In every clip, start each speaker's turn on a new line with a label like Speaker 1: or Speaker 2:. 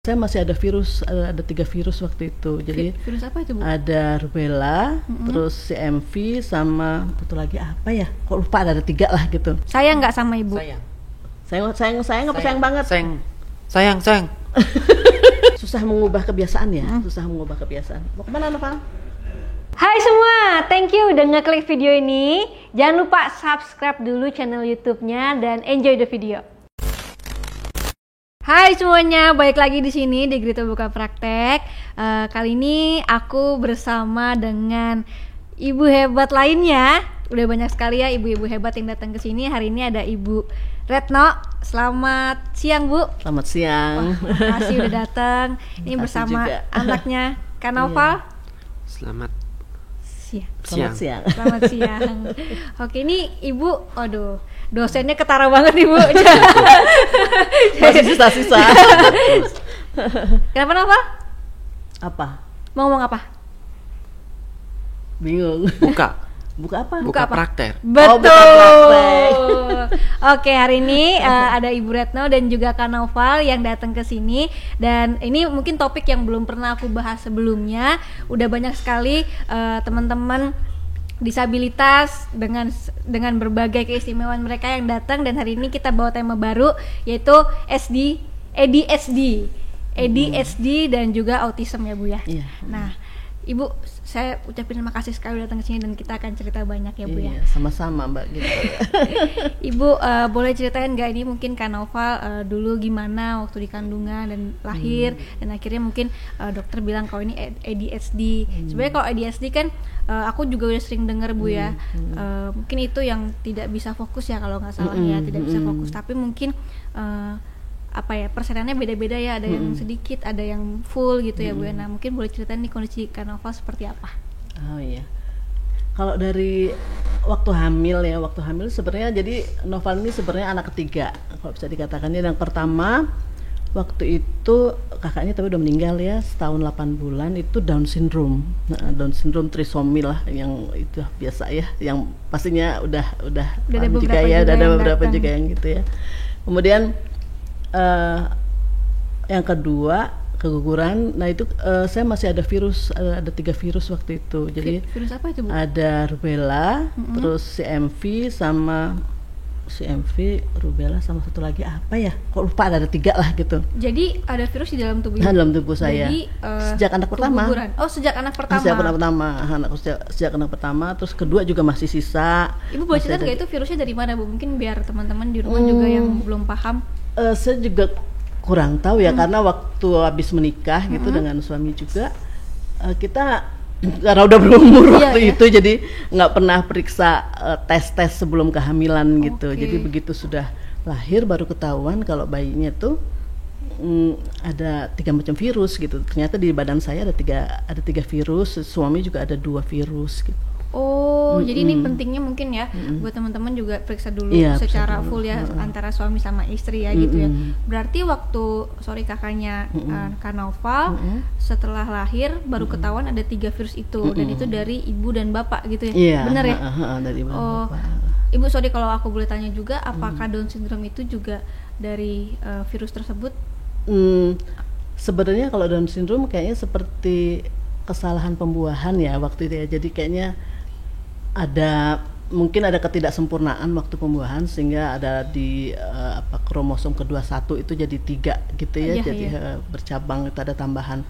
Speaker 1: Saya masih ada virus, ada 3 virus waktu itu. Jadi
Speaker 2: Virus apa itu, Bu?
Speaker 1: ada rubella, terus CMV sama satu lagi apa ya? Kok lupa, ada 3 lah gitu.
Speaker 2: Saya nggak sama Ibu.
Speaker 1: Sayang apa sayang banget?
Speaker 3: Sayang.
Speaker 1: Susah mengubah kebiasaan ya, susah mengubah kebiasaan. Mau kemana Noval?
Speaker 2: Hai semua, thank you udah ngeklik video ini. Jangan lupa subscribe dulu channel YouTube-nya dan enjoy the video. Hai semuanya, balik lagi di sini di Grita Buka Praktek. Kali ini aku bersama dengan ibu hebat lainnya. Udah banyak sekali ya ibu-ibu hebat yang datang ke sini. Hari ini ada Ibu Retno. Selamat siang, Bu.
Speaker 1: Selamat siang.
Speaker 2: Makasih udah datang. Ini
Speaker 1: Makasih
Speaker 2: bersama
Speaker 1: juga.
Speaker 2: anaknya Kak Noval.
Speaker 3: Selamat
Speaker 1: Selamat siang.
Speaker 2: Selamat siang. Oke, ini Ibu, aduh, dosennya ketara banget Ibu.
Speaker 1: Masih sisa-sisa.
Speaker 2: Kenapa Noval?
Speaker 1: Apa?
Speaker 2: Mau ngomong apa?
Speaker 1: Bingung. Buka apa?
Speaker 3: Buka praktek.
Speaker 2: Betul.
Speaker 1: buka praktek.
Speaker 2: Oke, hari ini ada Ibu Retno dan juga Kak Noval yang datang ke sini, dan ini mungkin topik yang belum pernah aku bahas sebelumnya. Udah banyak sekali teman-teman disabilitas dengan berbagai keistimewaan mereka yang datang, dan hari ini kita bawa tema baru yaitu ADHD dan juga autism ya Bu ya.
Speaker 1: Iya.
Speaker 2: Nah, Ibu, saya ucapin terima kasih sekali udah datang ke sini dan kita akan cerita banyak ya Bu ya.
Speaker 1: Iya, sama-sama Mbak gitu.
Speaker 2: Ibu boleh ceritain nggak ini mungkin Kak Noval dulu gimana waktu di kandungan dan lahir dan akhirnya mungkin dokter bilang kalau ini ADHD. Sebenarnya kalau ADHD kan aku juga udah sering dengar Bu ya. Mungkin itu yang tidak bisa fokus ya kalau nggak salah ya, tidak bisa fokus. Tapi mungkin persenannya beda-beda ya, ada yang sedikit, ada yang full gitu ya Bu ya. Nah mungkin boleh ceritain nih kondisi Kak Noval seperti apa?
Speaker 1: Oh iya. Kalau dari waktu hamil sebenarnya, jadi Noval ini sebenarnya anak ketiga kalau bisa dikatakan. Yang pertama waktu itu kakaknya tapi udah meninggal ya, setahun 8 bulan, itu Down syndrome. Down syndrome trisomi lah, yang itu biasa ya, yang pastinya udah
Speaker 2: ada
Speaker 1: juga
Speaker 2: beberapa
Speaker 1: ya,
Speaker 2: juga
Speaker 1: udah ada
Speaker 2: yang
Speaker 1: beberapa
Speaker 2: datang.
Speaker 1: juga yang gitu ya. Kemudian yang kedua keguguran. Nah itu saya masih ada virus, ada 3 virus waktu itu. Jadi
Speaker 2: Virus apa itu Bu?
Speaker 1: ada rubella, terus rubella sama satu lagi apa ya? Kok lupa, ada 3 lah gitu.
Speaker 2: Jadi ada virus di dalam tubuh
Speaker 1: Dalam tubuh saya.
Speaker 2: Jadi,
Speaker 1: sejak anak pertama.
Speaker 2: keguguran. Oh, sejak anak pertama.
Speaker 1: Sejak anak pertama, terus kedua juga masih sisa.
Speaker 2: Ibu boleh cerita nggak itu virusnya dari mana Bu? Mungkin biar teman-teman di rumah juga yang belum paham.
Speaker 1: Saya juga kurang tahu ya, karena waktu habis menikah gitu dengan suami juga, kita karena udah berumur waktu itu, jadi nggak pernah periksa tes sebelum kehamilan gitu. Jadi begitu sudah lahir baru ketahuan kalau bayinya tuh ada 3 macam virus gitu. Ternyata di badan saya ada tiga virus, suami juga ada 2 virus gitu.
Speaker 2: Oh, jadi ini pentingnya mungkin ya buat teman-teman juga periksa dulu secara full ya, antara suami sama istri ya gitu ya. Berarti waktu kakaknya Kak Noval setelah lahir baru ketahuan ada 3 virus itu, dan itu dari ibu dan bapak gitu ya.
Speaker 1: Iya,
Speaker 2: benar ya?
Speaker 1: dari ibu dan bapak.
Speaker 2: Ibu, kalau aku boleh tanya juga, apakah Down syndrome itu juga dari virus tersebut?
Speaker 1: Sebenarnya kalau Down syndrome kayaknya seperti kesalahan pembuahan ya waktu itu ya. Jadi kayaknya mungkin ada ketidaksempurnaan waktu pembuahan, sehingga ada di kromosom ke-21 itu jadi 3 gitu ya. Jadi bercabang, itu ada tambahan.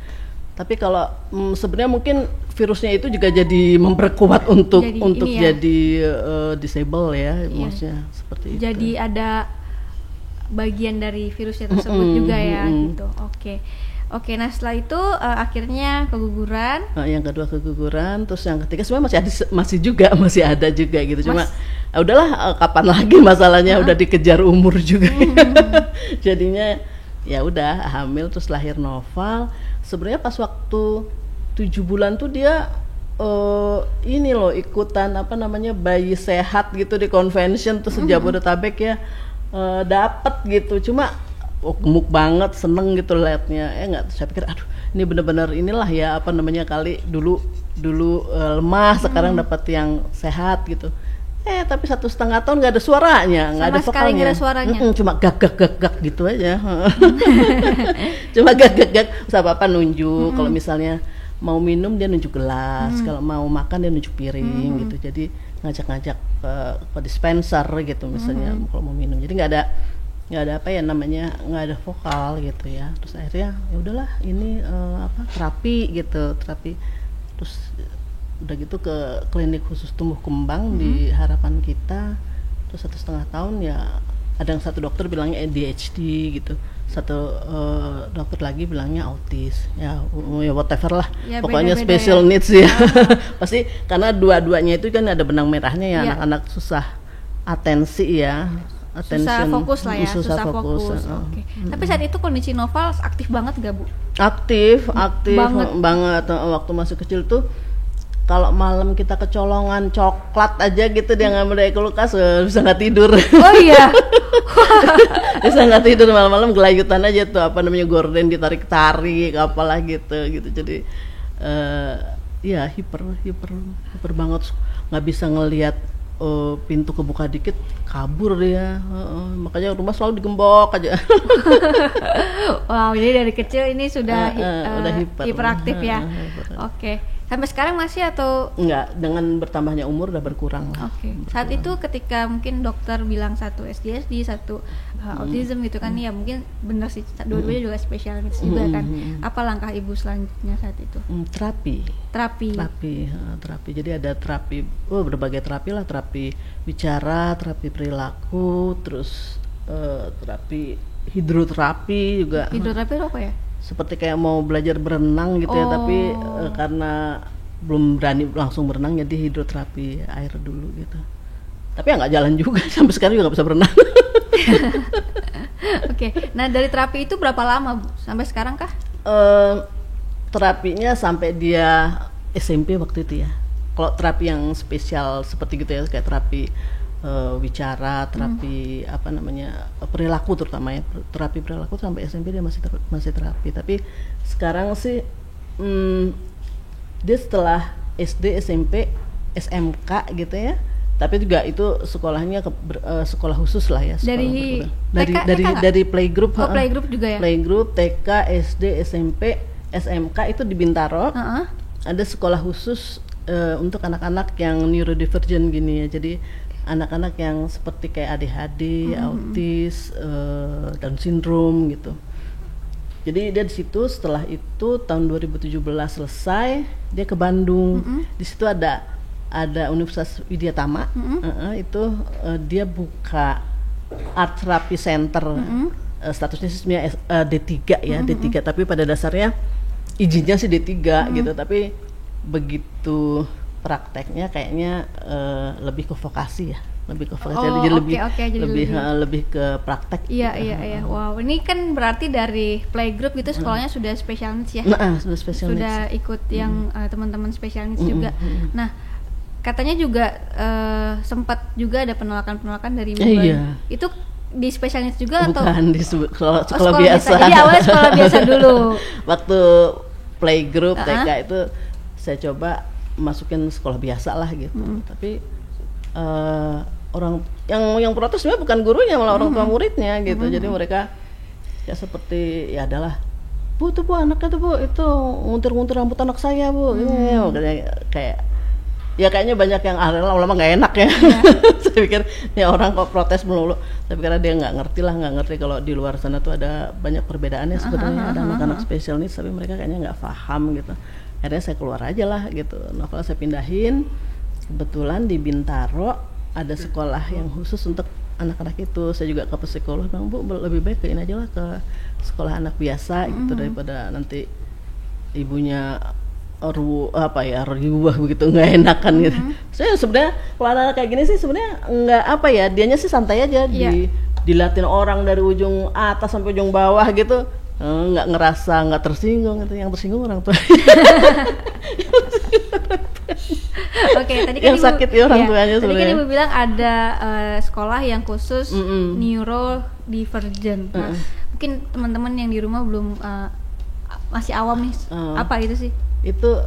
Speaker 1: Tapi kalau sebenarnya mungkin virusnya itu juga jadi memperkuat untuk jadi disable ya, maksudnya seperti itu.
Speaker 2: Jadi ada bagian dari virusnya tersebut juga ya gitu. Oke, nah setelah itu akhirnya keguguran.
Speaker 1: Yang kedua keguguran, terus yang ketiga sebenarnya masih ada juga gitu. Cuma udahlah, kapan lagi masalahnya, udah dikejar umur juga. Jadinya ya udah hamil, terus lahir Noval. Sebenarnya pas waktu 7 bulan tuh dia ini loh, ikutan bayi sehat gitu di convention terus Jabodetabek ya, dapet gitu. Cuma gemuk banget, seneng gitu liatnya. Saya pikir aduh, ini benar-benar inilah ya kali dulu lemah, sekarang dapat yang sehat gitu. Tapi 1,5 tahun nggak ada suaranya, nggak ada
Speaker 2: Sama sekali
Speaker 1: vokalnya.
Speaker 2: nggak ada suaranya.
Speaker 1: Cuma gak gitu aja. Cuma gak. Terus apa nunjuk. Kalau misalnya mau minum dia nunjuk gelas, kalau mau makan dia nunjuk piring gitu. Jadi ngajak-ngajak ke dispenser gitu misalnya kalau mau minum. Jadi nggak ada apa ya namanya, nggak ada vokal gitu ya. Terus akhirnya ya udahlah ini terapi gitu, terus udah gitu ke klinik khusus tumbuh kembang di Harapan Kita. Terus 1,5 tahun ya ada yang satu dokter bilangnya ADHD gitu, satu dokter lagi bilangnya autis ya whatever lah
Speaker 2: Ya,
Speaker 1: pokoknya
Speaker 2: beda-beda
Speaker 1: special
Speaker 2: ya.
Speaker 1: needs ya. Pasti karena dua-duanya itu kan ada benang merahnya ya,
Speaker 2: Ya.
Speaker 1: anak-anak susah atensi ya,
Speaker 2: Susah fokus lah ya, susah fokus.
Speaker 1: heeh.
Speaker 2: Oke. Tapi saat itu kondisi Noval aktif banget gak, Bu?
Speaker 1: aktif
Speaker 2: Banget.
Speaker 1: Waktu masih kecil tuh kalau malam kita kecolongan coklat aja gitu dia ngambil dari kulkas bisa nggak tidur.
Speaker 2: Oh iya.
Speaker 1: Bisa nggak tidur malam-malam, gelayutan aja tuh apa namanya gorden ditarik-tarik apalah gitu jadi ya hiper banget, nggak bisa ngelihat pintu kebuka dikit kabur dia. Makanya rumah selalu digembok aja.
Speaker 2: Wow, jadi dari kecil ini sudah
Speaker 1: udah
Speaker 2: hiperaktif ya. Oke. Sampai sekarang masih atau
Speaker 1: Enggak, dengan bertambahnya umur udah berkurang lah.
Speaker 2: Oke. Saat itu ketika mungkin dokter bilang satu SDSD, satu autism gitu kan, ya mungkin benar sih dua-duanya juga special needs juga kan. Apa langkah ibu selanjutnya saat itu?
Speaker 1: Terapi. Jadi ada terapi, berbagai terapi lah, terapi bicara, terapi perilaku, terus terapi hidroterapi juga.
Speaker 2: Hidroterapi itu apa ya?
Speaker 1: Seperti kayak mau belajar berenang gitu ya, tapi karena belum berani langsung berenang jadi hidroterapi air dulu gitu. Tapi ya nggak jalan juga, sampai sekarang juga nggak bisa berenang.
Speaker 2: Oke. Nah, dari terapi itu berapa lama, Bu? Sampai sekarang kah?
Speaker 1: Terapinya sampai dia SMP waktu itu ya. Kalau terapi yang spesial seperti gitu ya, kayak terapi bicara, terapi apa namanya perilaku terutama ya, terapi perilaku sampai SMP dia masih terapi. Tapi sekarang sih dia setelah SD, SMP, SMK gitu ya. Tapi juga itu sekolahnya sekolah khusus lah ya. Dari playgroup.
Speaker 2: Playgroup juga ya.
Speaker 1: Playgroup, TK, SD, SMP, SMK itu di Bintaro. Ada sekolah khusus untuk anak-anak yang neurodivergent gini ya. Jadi anak-anak yang seperti kayak ADHD, autis, Down syndrome gitu. Jadi dia di situ, setelah itu tahun 2017 selesai, dia ke Bandung. Di situ ada Universitas Widyatama. Itu dia buka Art Therapy Center. Statusnya sebenarnya D3 ya, D3, tapi pada dasarnya izinnya sih D3 gitu, tapi begitu prakteknya kayaknya lebih ke vokasi ya, jadi lebih ke praktek.
Speaker 2: Iya. Wow, ini kan berarti dari playgroup gitu sekolahnya sudah special needs ya?
Speaker 1: Sudah special needs.
Speaker 2: Sudah ikut yang teman-teman special needs juga. Nah, katanya juga sempat juga ada penolakan dari ibu.
Speaker 1: Iya.
Speaker 2: Itu di special needs juga atau?
Speaker 1: Bukan, di sekolah biasa.
Speaker 2: Jadi awalnya sekolah biasa dulu.
Speaker 1: Waktu playgroup TK itu saya coba masukin sekolah biasa lah gitu. Tapi orang yang protes sebenarnya bukan gurunya, malah orang tua muridnya gitu. Jadi mereka ya seperti ya adalah, Bu anaknya tuh Bu itu nguntir rambut anak saya Bu. Kayak ya kayaknya banyak yang lama-lama nggak enak ya. Saya pikir ini orang kok protes melulu, tapi karena dia nggak ngerti kalau di luar sana tuh ada banyak perbedaannya sebenarnya. Ada anak-anak special needs tapi mereka kayaknya nggak paham gitu. Akhirnya saya keluar aja lah gitu. Novel saya pindahin, kebetulan di Bintaro ada sekolah yang khusus untuk anak-anak itu. Saya juga ke psikolog, bilang Bu lebih baik ke ini aja lah, ke sekolah anak biasa gitu, daripada nanti ibunya riuh begitu, nggak enakan gitu. Saya sebenarnya kalau anak kayak gini sih sebenarnya nggak apa ya, dianya sih santai aja, dilatin orang dari ujung atas sampai ujung bawah gitu. Nggak ngerasa, nggak tersinggung gitu. Yang tersinggung orang tua.
Speaker 2: Oke, tadi kan
Speaker 1: yang sakit ya orang tuanya sebenarnya.
Speaker 2: Tadi kan ibu bilang ada sekolah yang khusus neurodivergent. Nah, mungkin teman-teman yang di rumah belum masih awam nih, apa itu sih?
Speaker 1: Itu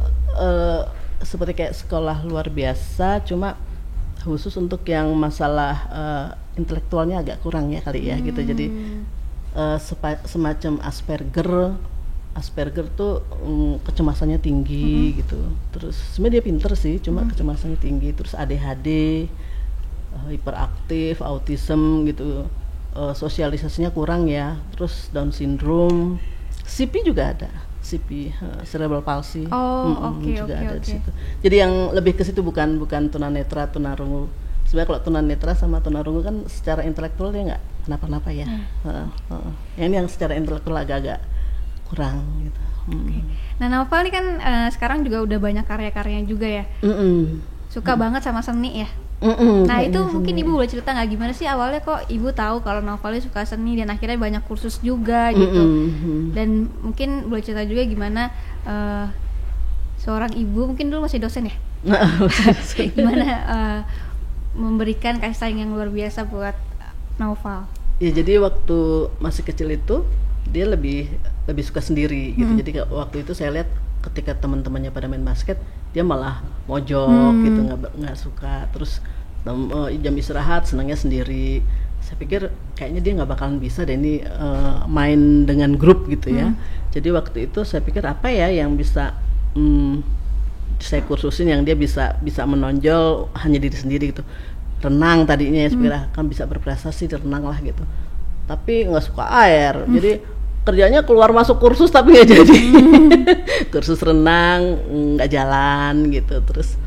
Speaker 1: seperti kayak sekolah luar biasa, cuma khusus untuk yang masalah intelektualnya agak kurang ya kali ya gitu. Jadi semacam Asperger tuh kecemasannya tinggi gitu. Terus sebenarnya dia pinter sih, cuma kecemasannya tinggi. Terus ADHD, hiperaktif, autism gitu. Sosialisasinya kurang ya. Terus Down syndrome, CP juga ada. CP, cerebral palsy. Juga ada di situ. Jadi yang lebih ke situ bukan tunanetra, tunarungu. Sebenarnya kalau tunanetra sama tunarungu kan secara intelektual dia nggak kenapa-napa ya. Yang secara intelektual agak-agak kurang gitu.
Speaker 2: Nah, Naufal ini kan sekarang juga udah banyak karya-karyanya juga ya. Suka banget sama seni ya. Nah itu mungkin Ibu boleh cerita nggak gimana sih awalnya kok Ibu tahu kalau Naufal suka seni dan akhirnya banyak kursus juga gitu. Dan mungkin boleh cerita juga gimana seorang ibu, mungkin dulu masih dosen ya, gimana memberikan kasih sayang yang luar biasa buat Naufal.
Speaker 1: Ya jadi waktu masih kecil itu dia lebih suka sendiri gitu. Jadi waktu itu saya lihat ketika teman-temannya pada main basket, dia malah mojok gitu, nggak suka. Terus jam istirahat senangnya sendiri. Saya pikir kayaknya dia nggak bakalan bisa deh ini main dengan grup gitu ya. Jadi waktu itu saya pikir apa ya yang bisa saya kursusin yang dia bisa menonjol hanya diri sendiri gitu. Renang tadinya ya, saya pikir kan bisa berprestasi di renang lah gitu. Tapi nggak suka air, jadi kerjanya keluar masuk kursus tapi nggak jadi. Kursus renang nggak jalan gitu. Terus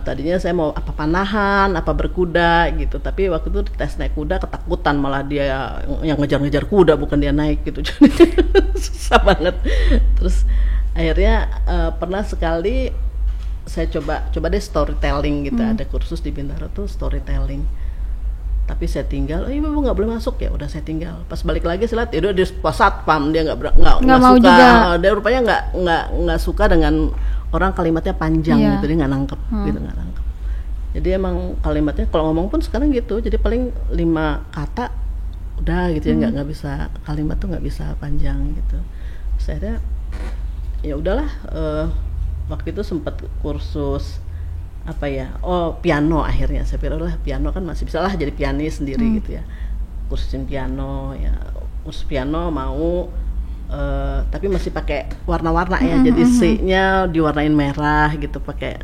Speaker 1: tadinya saya mau apa panahan, apa berkuda gitu. Tapi waktu itu tes naik kuda ketakutan, malah dia yang ngejar-ngejar kuda bukan dia naik gitu. Jadi susah banget. Terus akhirnya pernah sekali saya coba deh storytelling gitu. Ada kursus di Bintaro tuh storytelling. Tapi saya tinggal, ibu nggak boleh masuk ya, udah saya tinggal. Pas balik lagi saya lihat, ya udah dia pas satpam, dia nggak
Speaker 2: mau
Speaker 1: suka,
Speaker 2: juga.
Speaker 1: Dia rupanya nggak suka dengan orang kalimatnya panjang gitu, dia nggak nangkep gitu, nggak nangkep. Jadi emang kalimatnya kalau ngomong pun sekarang gitu, jadi paling 5 kata udah gitu ya, nggak bisa kalimat tuh nggak bisa panjang gitu. Saya ya udahlah, waktu itu sempat kursus apa ya, piano. Akhirnya saya pikir lah piano kan masih bisa lah jadi pianis sendiri gitu ya, kursusin piano ya, kursus piano mau tapi masih pakai warna-warna ya, jadi C-nya diwarnain merah gitu, pakai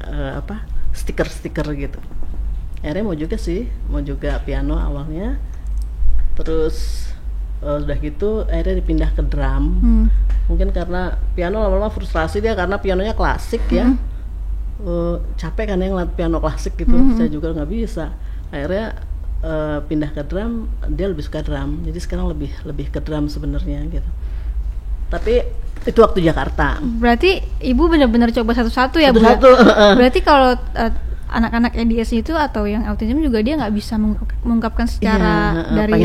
Speaker 1: stiker gitu. Akhirnya mau juga piano awalnya, terus udah gitu akhirnya dipindah ke drum. Mungkin karena piano lama-lama frustrasi dia karena pianonya klasik ya. Capek kan yang ngeliat piano klasik gitu. Saya juga nggak bisa. Akhirnya pindah ke drum, dia lebih suka drum. Jadi sekarang lebih ke drum sebenarnya gitu. Tapi itu waktu Jakarta.
Speaker 2: Berarti Ibu benar-benar coba satu-satu ya, Bu? Berarti kalau anak-anak EDS itu atau yang autism juga dia nggak bisa mengungkapkan secara dari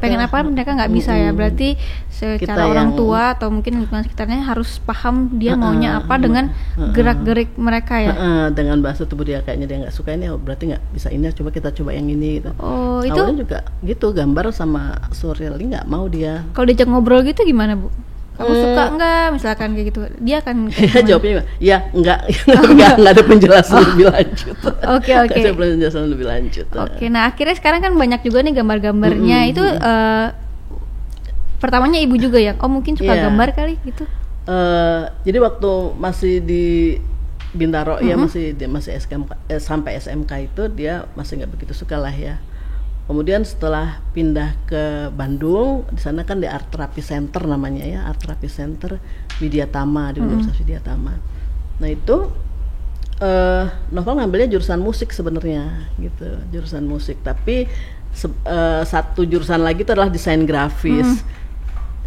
Speaker 1: pengen apa
Speaker 2: mereka nggak bisa ya. Berarti secara orang tua atau mungkin lingkungan sekitarnya harus paham dia maunya apa dengan gerak-gerik mereka ya.
Speaker 1: Dengan bahasa tubuh dia kayaknya dia nggak suka ini, berarti nggak bisa ini, coba kita yang ini gitu.
Speaker 2: Itu
Speaker 1: awalnya juga gitu, gambar sama surreal nggak mau dia.
Speaker 2: Kalau diajak ngobrol gitu gimana, Bu? Kamu suka enggak misalkan kayak gitu, dia akan
Speaker 1: jawabnya ya enggak. Enggak ada penjelasan lebih lanjut.
Speaker 2: Oke.
Speaker 1: Ada penjelasan lebih lanjut.
Speaker 2: Oke, nah akhirnya sekarang kan banyak juga nih gambar-gambarnya. Itu pertamanya Ibu juga ya, mungkin suka gambar kali gitu.
Speaker 1: Jadi waktu masih di Bintaro ya, masih SMK, sampai SMK itu dia masih nggak begitu suka lah ya. Kemudian setelah pindah ke Bandung, di sana kan di Art Therapy Center namanya ya, Art Therapy Center Widyatama, di Universitas Widyatama. Nah itu Naufal ngambilnya jurusan musik sebenarnya gitu, jurusan musik. Tapi satu jurusan lagi itu adalah desain grafis.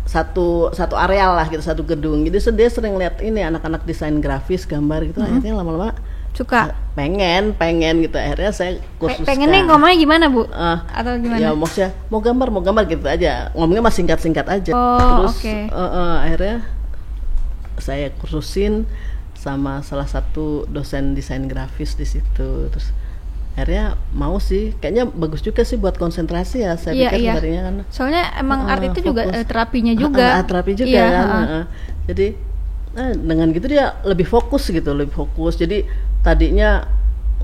Speaker 1: Satu areal lah gitu, satu gedung. Jadi dia sering lihat ini anak-anak desain grafis, gambar gitu. Akhirnya lama-lama
Speaker 2: suka,
Speaker 1: pengen gitu. Akhirnya saya kursuskan.
Speaker 2: Pengennya ngomongnya gimana, Bu? Atau gimana?
Speaker 1: Ya maksudnya mau gambar gitu aja, ngomongnya masih singkat aja. Terus akhirnya saya kursusin sama salah satu dosen desain grafis di situ. Terus akhirnya mau sih, kayaknya bagus juga sih buat konsentrasi ya, saya pikir sebenarnya kan.
Speaker 2: Soalnya emang art itu juga terapinya juga.
Speaker 1: Terapi juga kan. Jadi dengan gitu dia lebih fokus. Jadi tadinya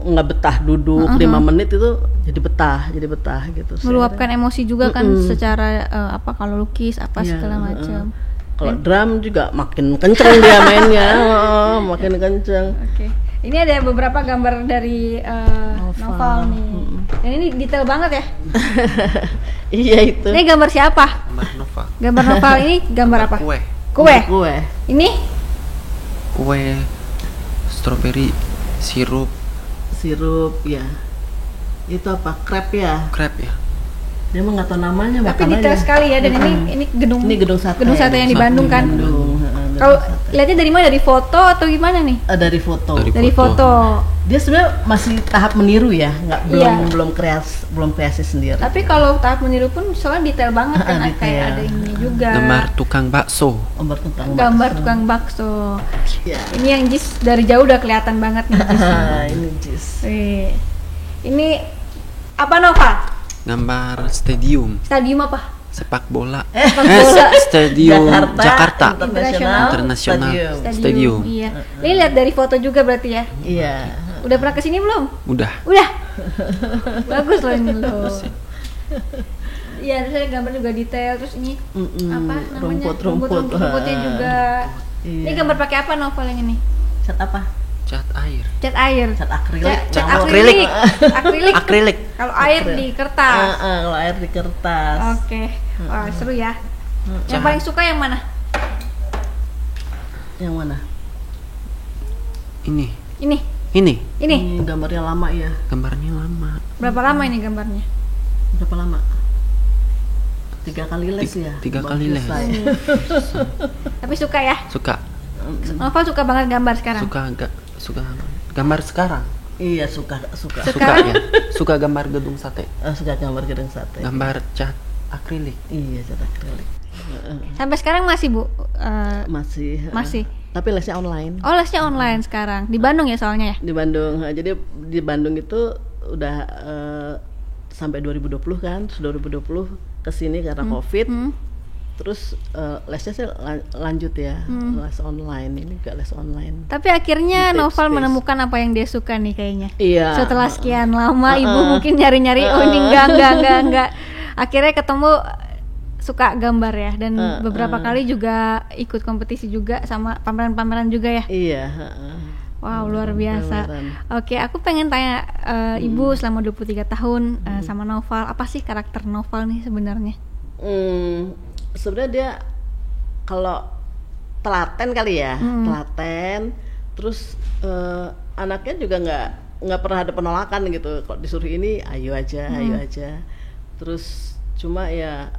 Speaker 1: nggak betah duduk 5 menit itu jadi betah gitu.
Speaker 2: Meluapkan emosi juga kan secara kalau lukis segala macam.
Speaker 1: Kalau drum juga makin kenceng dia mainnya, makin kenceng.
Speaker 2: Oke. Ini ada beberapa gambar dari Noval nih. Dan ini detail banget ya.
Speaker 1: Iya itu.
Speaker 2: Ini gambar siapa?
Speaker 3: Gambar Nova.
Speaker 2: Gambar Noval ini gambar apa?
Speaker 3: Kue.
Speaker 1: Kue.
Speaker 2: Ini
Speaker 3: Kue strawberry sirup
Speaker 1: ya. Itu apa? Crepe ya?
Speaker 3: crepe ya.
Speaker 1: Dia mah nggak tahu namanya.
Speaker 2: tapi
Speaker 1: makan
Speaker 2: detail
Speaker 1: aja.
Speaker 2: sekali ya. Dan ini gedung
Speaker 1: sate.
Speaker 2: Gedung sate yang di Bandung kan. Kalau lihatnya dari mana? Dari foto atau gimana nih?
Speaker 1: Dari foto.
Speaker 2: Dari foto.
Speaker 1: Dia sebenarnya masih tahap meniru ya,
Speaker 2: Iya.
Speaker 1: belum kreasi sendiri.
Speaker 2: Tapi kalau tahap meniru pun soalnya detail banget kan,
Speaker 1: Detail.
Speaker 2: kayak ada ini juga.
Speaker 3: Gambar tukang bakso.
Speaker 2: Gambar tukang bakso.
Speaker 1: Ya.
Speaker 2: Ini yang Jis dari jauh udah kelihatan banget nih Jis.
Speaker 1: Ini jis.
Speaker 2: Ini apa Nova?
Speaker 3: Gambar stadium
Speaker 2: Stadium apa?
Speaker 3: sepak bola.
Speaker 2: bola.
Speaker 3: Stadium Jakarta
Speaker 1: Internasional
Speaker 3: Stadium.
Speaker 2: Iya. Ini lihat dari foto juga berarti ya.
Speaker 1: Iya.
Speaker 2: Udah pernah kesini belum?
Speaker 3: Udah.
Speaker 2: Bagus loh ini loh. Iya, terus ada gambar juga detail. Terus ini apa namanya? Rumputnya juga.
Speaker 1: Iya.
Speaker 2: Ini gambar pakai apa Novel yang ini?
Speaker 1: Cat apa?
Speaker 3: Cat air.
Speaker 2: Cat air.
Speaker 1: Cat akrilik.
Speaker 2: Cat
Speaker 3: akrilik.
Speaker 2: Akrilik. Kalau air di kertas.
Speaker 1: Kalau air di kertas.
Speaker 2: Oke. Wah, seru ya. Yang paling suka yang mana?
Speaker 1: Yang mana?
Speaker 3: Ini.
Speaker 2: Ini.
Speaker 1: Gambarnya lama ya.
Speaker 3: Gambarnya lama.
Speaker 2: Berapa lama ini gambarnya?
Speaker 1: Berapa lama? 3 kali les ya.
Speaker 3: 3 kali les.
Speaker 2: Tapi suka ya?
Speaker 3: Suka.
Speaker 2: Novel suka banget gambar sekarang.
Speaker 3: Suka gambar sekarang.
Speaker 1: Iya, suka.
Speaker 3: Suka ya. Suka gambar gedung sate.
Speaker 1: Suka gambar gedung sate.
Speaker 3: Gambar cat akrilik.
Speaker 1: Iya, cat akrilik.
Speaker 2: Sampai sekarang masih Bu?
Speaker 1: Masih. Tapi lesnya online.
Speaker 2: Oh, lesnya online sekarang. Di Bandung ya soalnya ya?
Speaker 1: Di Bandung. Jadi di Bandung itu udah sampai 2020 kan. Terus 2020 kesini karena Covid. Terus lesnya sih lanjut ya, les online. Ini juga les online.
Speaker 2: Tapi akhirnya
Speaker 1: Di
Speaker 2: Novel
Speaker 1: Space.
Speaker 2: menemukan apa yang dia suka nih kayaknya.
Speaker 1: Iya.
Speaker 2: Setelah sekian lama ibu mungkin nyari-nyari, oh ini enggak. Akhirnya ketemu suka gambar ya, dan beberapa kali juga ikut kompetisi juga sama pameran-pameran juga ya.
Speaker 1: Iya.
Speaker 2: Wow, luar biasa.
Speaker 1: Pameran.
Speaker 2: Oke, aku pengen tanya ibu selama 23 tahun sama Novel, apa sih karakter Novel nih sebenarnya?
Speaker 1: Sebenarnya dia kalau telaten kali ya, telaten. Terus anaknya juga nggak pernah ada penolakan gitu. Kalau disuruh ini, ayo aja. Terus cuma ya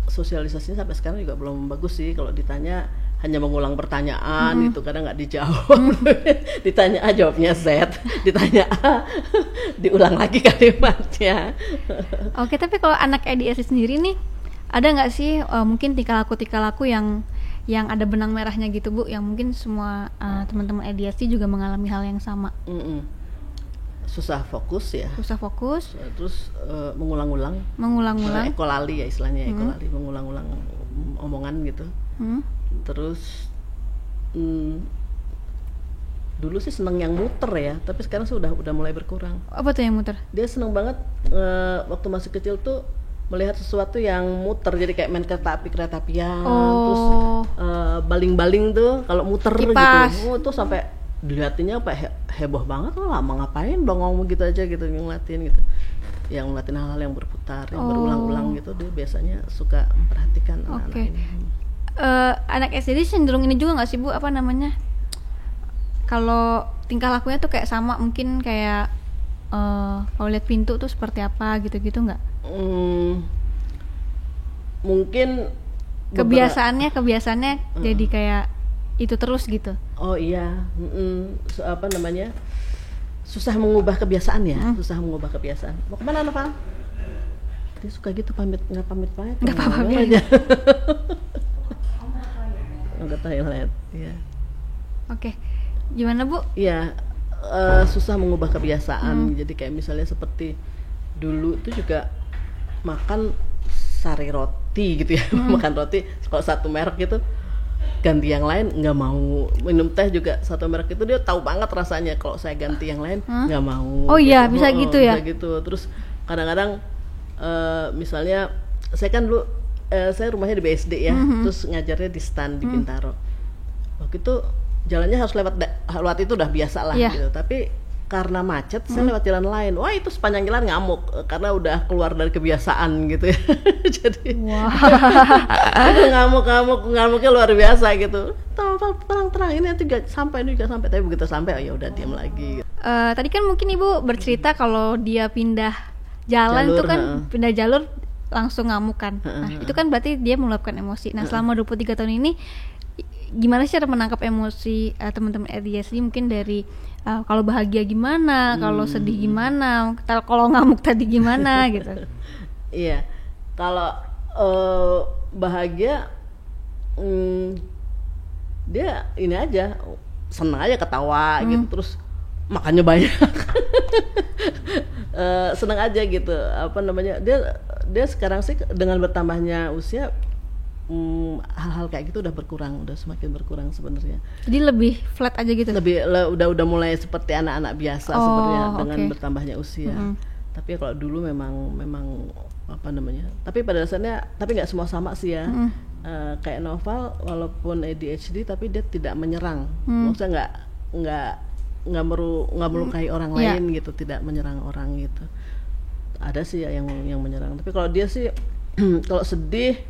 Speaker 1: sosialisasinya sampai sekarang juga belum bagus sih. Kalau ditanya hanya mengulang pertanyaan gitu, kadang nggak dijawab. Ditanya A jawabnya Z, ditanya A diulang lagi kalimatnya.
Speaker 2: Oke, tapi kalau anak EDS sendiri nih, ada nggak sih mungkin tingkah laku yang ada benang merahnya gitu Bu, yang mungkin semua teman-teman EDSC juga mengalami hal yang sama?
Speaker 1: Susah fokus ya. Terus mengulang-ulang. Ekolali ya istilahnya, ekolali, mengulang-ulang omongan gitu. Terus dulu sih seneng yang muter ya, tapi sekarang sudah mulai berkurang.
Speaker 2: Apa tuh yang muter?
Speaker 1: Dia seneng banget waktu masih kecil tuh melihat sesuatu yang muter, jadi kayak main kereta apian, terus baling-baling tuh kalau muter
Speaker 2: Kipas.
Speaker 1: gitu. Tuh sampai dilihatinnya apa heboh banget, lama ngapain bengong begitu aja gitu, ngeliatin gitu. Yang ngeliatin hal-hal yang berputar, yang berulang-ulang gitu, dia biasanya suka memperhatikan anak-anak ini.
Speaker 2: Anak SD cenderung ini juga nggak sih Bu, apa namanya? Kalau tingkah lakunya tuh kayak sama, mungkin kayak kalau lihat pintu tuh seperti apa gitu-gitu nggak?
Speaker 1: Mungkin
Speaker 2: kebiasaannya jadi kayak itu terus gitu.
Speaker 1: Oh iya, apa namanya? Susah mengubah kebiasaan ya, susah mengubah kebiasaan. Mau kemana Noval? Dia suka gitu, pamit nggak pamit
Speaker 2: Nggak apa-apa, biarin.
Speaker 1: aja. Ke toilet, ya.
Speaker 2: Oke, gimana Bu?
Speaker 1: Iya, susah mengubah kebiasaan. Jadi kayak misalnya seperti dulu itu juga makan sari roti gitu ya, makan roti kalau satu merek gitu ganti yang lain nggak mau. Minum teh juga satu merek itu dia tahu banget rasanya. Kalau saya ganti yang lain nggak mau.
Speaker 2: Oh iya, bisa gitu ya?
Speaker 1: Bisa gitu. Terus kadang-kadang misalnya saya kan dulu saya rumahnya di BSD ya, terus ngajarnya di STAN di Bintaro. Waktu itu jalannya harus lewat itu udah biasa lah gitu. Tapi karena macet saya lewat jalan lain. Wah, itu sepanjang jalan ngamuk karena udah keluar dari kebiasaan gitu ya. Jadi ngamuknya luar biasa gitu. Terang ini nanti gak sampai, ini gak sampai. Tapi begitu sampai, oh ya udah diam lagi.
Speaker 2: Tadi kan mungkin Ibu bercerita kalau dia pindah jalan itu kan pindah jalur langsung ngamuk kan. Nah, itu kan berarti dia meluapkan emosi. Nah, selama 23 tahun ini gimana sih cara menangkap emosi teman-teman ADHD? Mungkin dari kalau bahagia gimana, kalau sedih gimana, kalau ngamuk tadi gimana gitu.
Speaker 1: Iya, kalau bahagia dia ini aja, senang aja, ketawa gitu, terus makannya banyak. Senang aja gitu, apa namanya, dia sekarang sih dengan bertambahnya usia hal-hal kayak gitu udah berkurang, udah semakin berkurang sebenarnya.
Speaker 2: Jadi lebih flat aja gitu.
Speaker 1: Udah mulai seperti anak-anak biasa sebenarnya dengan bertambahnya usia. Tapi kalau dulu memang apa namanya? Tapi pada dasarnya, tapi nggak semua sama sih ya. Kayak Noval walaupun ADHD tapi dia tidak menyerang. Maksudnya nggak melukai orang lain gitu, tidak menyerang orang gitu. Ada sih ya yang menyerang. Tapi kalau dia sih kalau sedih,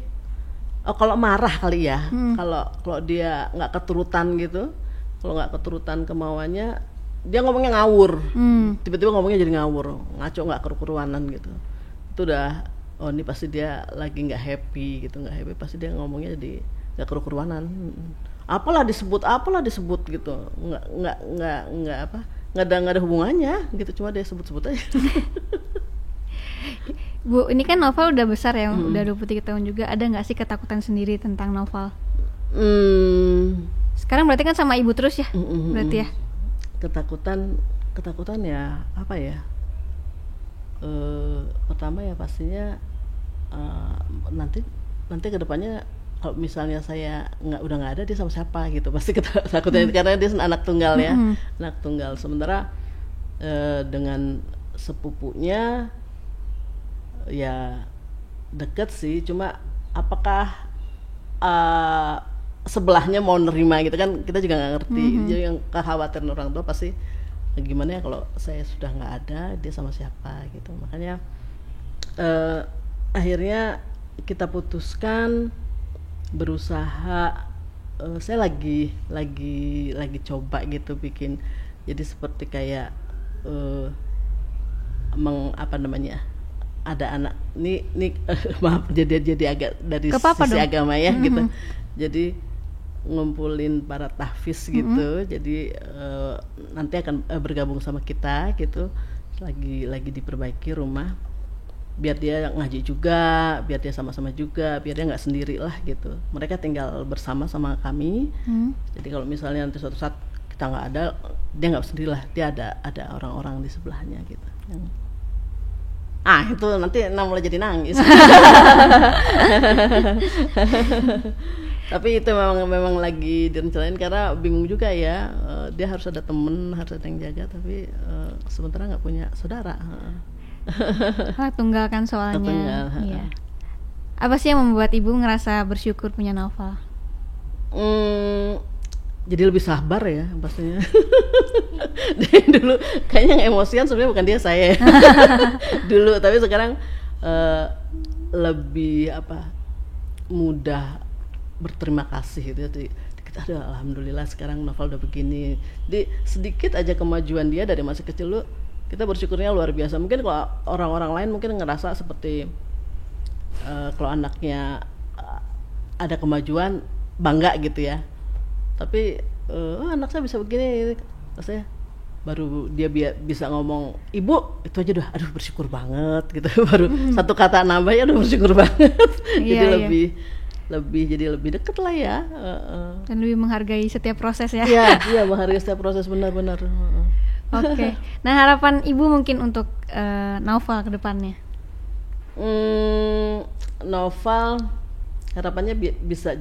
Speaker 1: kalau marah kali ya, kalau dia nggak keturutan gitu, kalau nggak keturutan kemauannya, dia ngomongnya ngawur, tiba-tiba ngomongnya jadi ngawur, ngaco, nggak keruanan gitu. Itu udah, oh ini pasti dia lagi nggak happy gitu, pasti dia ngomongnya jadi nggak keruanan. Apalah disebut gitu, nggak ada hubungannya gitu, cuma dia sebut-sebut aja.
Speaker 2: Bu, ini kan Noval udah besar ya, udah 23 tahun juga. Ada nggak sih ketakutan sendiri tentang Noval? Sekarang berarti kan sama ibu terus ya? Berarti ya? Ketakutan ya, apa ya? Pertama ya pastinya nanti kedepannya kalau misalnya saya udah nggak ada, dia sama siapa gitu, pasti takutnya karena dia anak tunggal ya, anak tunggal. Sementara dengan sepupunya ya deket sih, cuma apakah sebelahnya mau nerima gitu kan, kita juga nggak ngerti. Jadi yang kekhawatiran orang tua pasti gimana ya kalau saya sudah nggak ada, dia sama siapa gitu. Makanya akhirnya kita putuskan berusaha, saya lagi coba gitu bikin, jadi seperti kayak apa namanya, ada anak nih maaf jadi agak dari sisi agama ya gitu. Jadi ngumpulin para tahfiz gitu. Jadi nanti akan bergabung sama kita gitu. Lagi diperbaiki rumah biar dia ngaji juga, biar dia sama-sama juga, biar dia nggak sendiri lah gitu. Mereka tinggal bersama sama kami. Jadi kalau misalnya nanti suatu saat kita nggak ada, dia nggak sendiri lah, dia ada orang-orang di sebelahnya gitu. Itu nanti mulai jadi nangis. Tapi itu memang lagi direncanain karena bingung juga ya. Dia harus ada temen, harus ada yang jaga, tapi sementara nggak punya saudara. Tunggal kan soalnya.
Speaker 1: Tunggal.
Speaker 2: Iya. Apa sih yang membuat ibu ngerasa bersyukur punya Noval?
Speaker 1: Jadi lebih sabar ya pastinya. Dulu kayaknya yang emosian sebenarnya bukan dia, saya. Dulu, tapi sekarang lebih mudah berterima kasih gitu. Jadi kita alhamdulillah sekarang Noval udah begini. Jadi sedikit aja kemajuan dia dari masa kecil lu, kita bersyukurnya luar biasa. Mungkin kalau orang-orang lain mungkin ngerasa seperti kalau anaknya ada kemajuan bangga gitu ya. Tapi anak saya bisa begini, saya baru dia bisa ngomong ibu, itu aja udah aduh bersyukur banget gitu. Baru satu kata nambah ya udah bersyukur banget. Jadi lebih dekat lah ya.
Speaker 2: Dan lebih menghargai setiap proses ya.
Speaker 1: Iya menghargai setiap proses, benar-benar.
Speaker 2: Oke. Nah, harapan ibu mungkin untuk Noval ke depannya?
Speaker 1: Noval harapannya bisa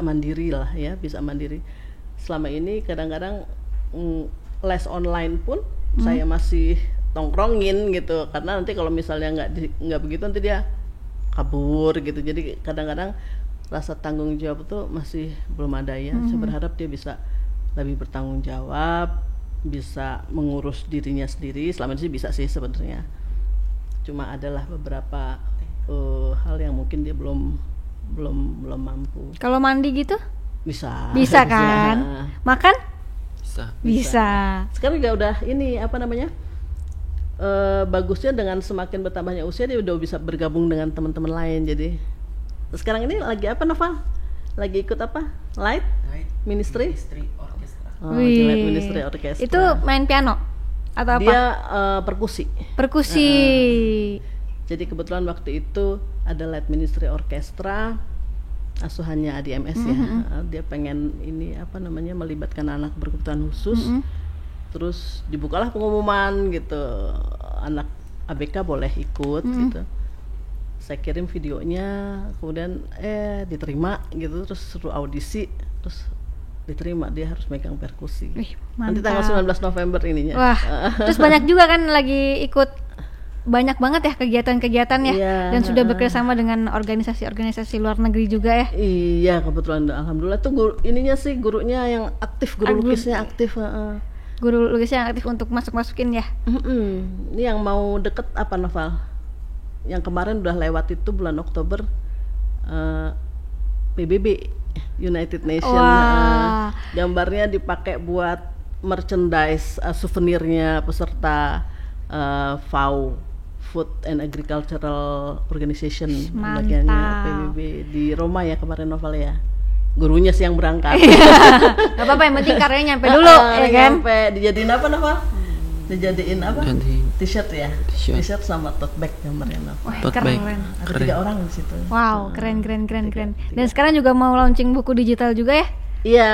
Speaker 1: mandiri lah ya, bisa mandiri. Selama ini kadang-kadang les online pun saya masih tongkrongin gitu, karena nanti kalau misalnya nggak begitu nanti dia kabur gitu. Jadi kadang-kadang rasa tanggung jawab tuh masih belum ada ya. Saya berharap dia bisa lebih bertanggung jawab, bisa mengurus dirinya sendiri. Selama ini sih bisa sih sebenarnya, cuma adalah beberapa hal yang mungkin dia belum mampu.
Speaker 2: Kalau mandi gitu
Speaker 1: Bisa
Speaker 2: kan? Makan bisa.
Speaker 1: Sekarang juga udah ini apa namanya, bagusnya dengan semakin bertambahnya usia dia udah bisa bergabung dengan teman-teman lain. Jadi sekarang ini lagi apa Noval? Lagi ikut apa? Light Ministry
Speaker 3: Orkestra.
Speaker 1: Lagi Light Ministry Orkestra.
Speaker 2: Itu main piano atau apa?
Speaker 1: Dia perkusi. Jadi kebetulan waktu itu ada Light Ministry Orkestra, asuhannya ADMS ya. Dia pengen ini apa namanya, melibatkan anak berkebutuhan khusus. Terus dibukalah pengumuman gitu, anak ABK boleh ikut gitu. Saya kirim videonya, kemudian diterima gitu, terus suruh audisi, terus diterima. Dia harus megang perkusi. Nanti tanggal 19 November ininya.
Speaker 2: Wah, terus banyak juga kan lagi ikut, banyak banget ya kegiatan-kegiatan ya. Dan sudah bekerjasama dengan organisasi-organisasi luar negeri juga ya.
Speaker 1: Iya, kebetulan alhamdulillah tuh gurunya yang aktif, guru lukisnya aktif.
Speaker 2: Guru lukisnya yang aktif untuk masukin ya.
Speaker 1: Ini yang mau deket apa Noval? Yang kemarin udah lewat itu bulan Oktober, PBB United Nations. Gambarnya dipakai buat merchandise, souvenirnya peserta FAO, Food and Agricultural Organization, bagiannya PBB di Roma ya kemarin Noval ya. Gurunya sih yang berangkat.
Speaker 2: Gak apa-apa, yang penting karyanya nyampe dulu ya kan.
Speaker 1: Nyampe. Dijadiin apa Noval? Dijadiin apa? T-shirt ya. T-shirt sama tote bag gambarnya Noval.
Speaker 2: Keren.
Speaker 1: Ada 3 orang di situ.
Speaker 2: Wow, keren. Dan sekarang juga mau launching buku digital juga ya?
Speaker 1: Iya.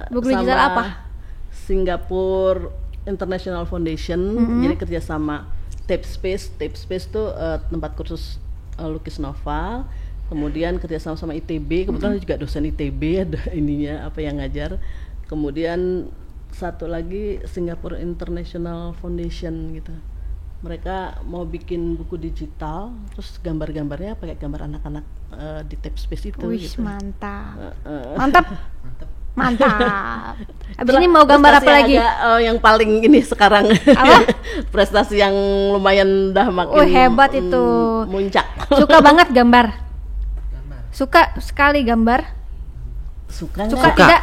Speaker 2: Buku digital apa?
Speaker 1: Singapore International Foundation. Jadi kerjasama Tape Space tuh tempat kursus lukis Noval. Kemudian kerjasama sama ITB, kebetulan juga dosen ITB, ada ininya apa yang ngajar. Kemudian satu lagi Singapore International Foundation gitu. Mereka mau bikin buku digital, terus gambar-gambarnya pakai gambar anak-anak di Tape Space itu.
Speaker 2: Wih,
Speaker 1: gitu.
Speaker 2: Mantap. Abis ini mau gambar apa lagi?
Speaker 1: Yang paling ini sekarang prestasi yang lumayan dah makin
Speaker 2: hebat itu.
Speaker 1: Muncak.
Speaker 2: Suka banget gambar. Suka sekali gambar.
Speaker 1: Suka
Speaker 2: tidak?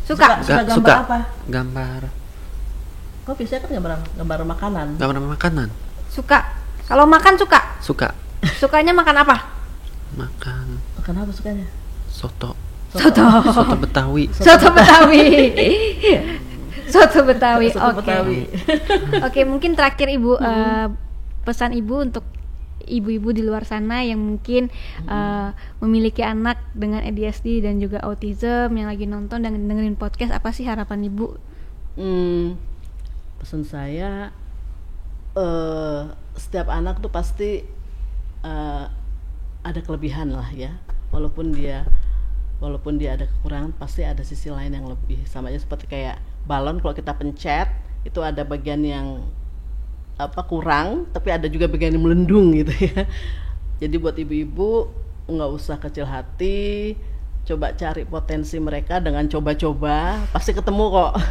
Speaker 2: Suka
Speaker 1: gambar apa?
Speaker 3: Gambar.
Speaker 1: Kok biasanya kan gambar makanan.
Speaker 3: Gambar makanan.
Speaker 2: Suka. Kalau makan suka?
Speaker 3: Suka.
Speaker 2: Sukanya makan apa?
Speaker 3: Makan
Speaker 1: apa sukanya?
Speaker 3: Soto
Speaker 2: Betawi. Oke, mungkin terakhir Ibu, pesan Ibu untuk ibu-ibu di luar sana yang mungkin memiliki anak dengan ADHD dan juga autism yang lagi nonton dan dengerin podcast, apa sih harapan Ibu?
Speaker 1: Pesan saya, setiap anak tuh pasti ada kelebihan lah ya, walaupun dia ada kekurangan, pasti ada sisi lain yang lebih. Sama aja seperti kayak balon, kalau kita pencet itu ada bagian yang kurang, tapi ada juga bagian yang melendung gitu ya. Jadi buat ibu-ibu nggak usah kecil hati, coba cari potensi mereka dengan coba-coba, pasti ketemu kok.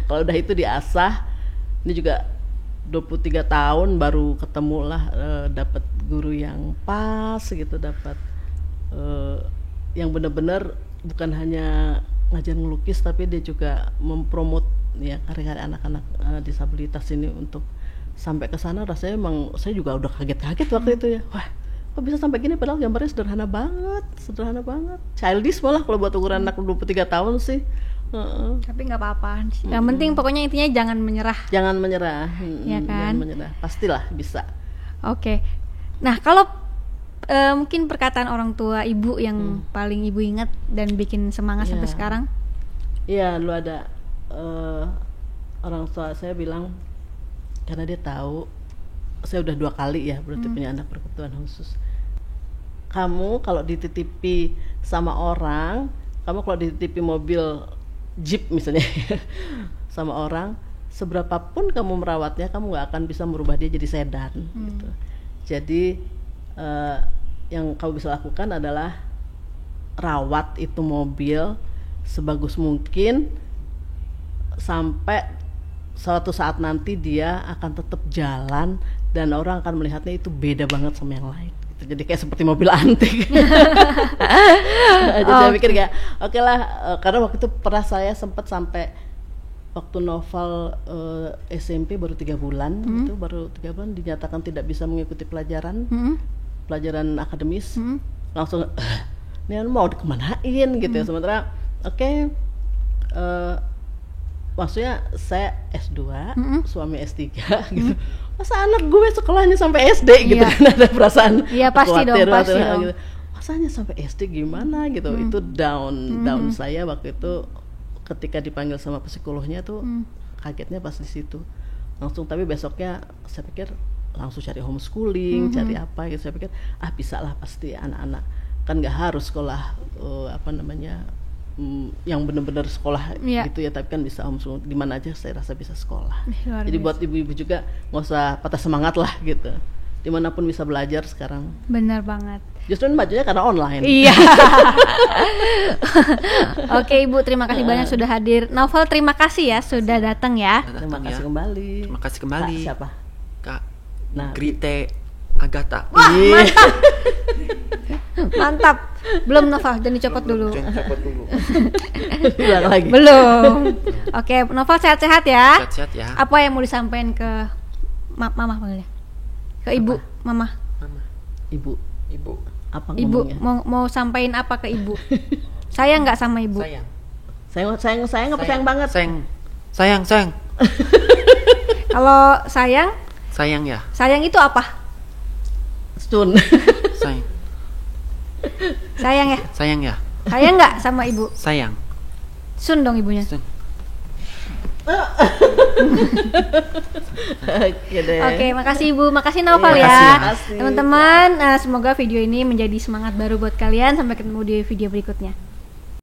Speaker 1: Kalau udah itu diasah, ini juga 23 tahun baru ketemu lah, dapat guru yang pas gitu, dapat yang benar-benar bukan hanya ngajar ngelukis, tapi dia juga mempromot ya karya-karya anak-anak disabilitas ini untuk sampai ke sana. Rasanya emang saya juga udah kaget-kaget waktu itu ya. Wah, kok bisa sampai gini, padahal gambarnya sederhana banget. Childish malah kalau buat ukuran anak 23 tahun sih.
Speaker 2: Tapi nggak apa-apa. Yang penting pokoknya intinya jangan menyerah.
Speaker 1: Ya kan? Jangan menyerah. Pastilah bisa.
Speaker 2: Oke. Nah, kalau mungkin perkataan orang tua Ibu yang paling Ibu ingat dan bikin semangat sampai sekarang?
Speaker 1: Iya, lu ada orang tua saya bilang, karena dia tahu saya udah 2 kali ya berarti punya anak berkebutuhan khusus. kamu kalau dititipi sama orang, kamu kalau dititipi mobil Jeep misalnya sama orang, seberapapun kamu merawatnya, kamu nggak akan bisa merubah dia jadi sedan gitu. Jadi yang kamu bisa lakukan adalah rawat itu mobil sebagus mungkin sampai suatu saat nanti dia akan tetap jalan dan orang akan melihatnya itu beda banget sama yang lain gitu. Jadi kayak seperti mobil antik. Jadi saya pikir kayak oke lah, karena waktu itu pernah saya sempat sampai waktu Noval SMP baru 3 bulan itu baru 3 bulan dinyatakan tidak bisa mengikuti pelajaran akademis, langsung ini mau dikemanain gitu ya. Sementara maksudnya saya S2, suami S3 gitu. Masa anak gue sekolahnya sampai SD gitu kan, ada perasaan
Speaker 2: pasti dong
Speaker 1: gitu. Masanya sampai SD gimana gitu. Itu down saya waktu itu ketika dipanggil sama psikolognya tuh kagetnya pas di situ. Langsung, tapi besoknya saya pikir langsung cari homeschooling, cari apa gitu. Saya pikir bisa lah pasti anak-anak kan nggak harus sekolah yang benar-benar sekolah gitu ya, tapi kan bisa homeschooling di mana aja saya rasa bisa sekolah. Jadi buat ibu-ibu juga nggak usah patah semangat lah gitu, dimanapun bisa belajar sekarang.
Speaker 2: Benar banget.
Speaker 1: Justru bajunya karena online.
Speaker 2: Iya. Oke Ibu, terima kasih banyak sudah hadir. Novel, terima kasih ya sudah datang ya.
Speaker 1: Terima kasih kembali.
Speaker 3: Terima kasih kembali.
Speaker 1: Kak siapa?
Speaker 3: Kak
Speaker 1: Nah,
Speaker 3: Grite Agatha.
Speaker 2: Wah, mantap. Mantap. Belum Novel, jangan dicopot dulu.
Speaker 1: Ulang lagi.
Speaker 2: Belum. Oke, Novel sehat-sehat ya.
Speaker 3: Sehat-sehat ya.
Speaker 2: Apa yang mau disampaikan ke Mama panggilnya? Ke Ibu, Mama.
Speaker 1: Ibu. Apa
Speaker 2: Ibu
Speaker 1: ngomongnya?
Speaker 2: mau sampaikan apa ke Ibu? Sayang nggak sama Ibu?
Speaker 3: Sayang
Speaker 1: apa sayang banget?
Speaker 3: Sayang.
Speaker 2: Kalau sayang?
Speaker 3: Sayang ya.
Speaker 2: Sayang itu apa?
Speaker 1: Stun.
Speaker 3: Sayang.
Speaker 2: Sayang ya?
Speaker 3: Sayang ya.
Speaker 2: Sayang nggak sama Ibu?
Speaker 3: Sayang.
Speaker 2: Sun dong ibunya.
Speaker 3: Sun.
Speaker 2: Oke, makasih Ibu, makasih Novel
Speaker 3: Makasih
Speaker 2: ya.
Speaker 1: Makasih.
Speaker 2: Teman-teman, semoga video ini menjadi semangat baru buat kalian. Sampai ketemu di video berikutnya.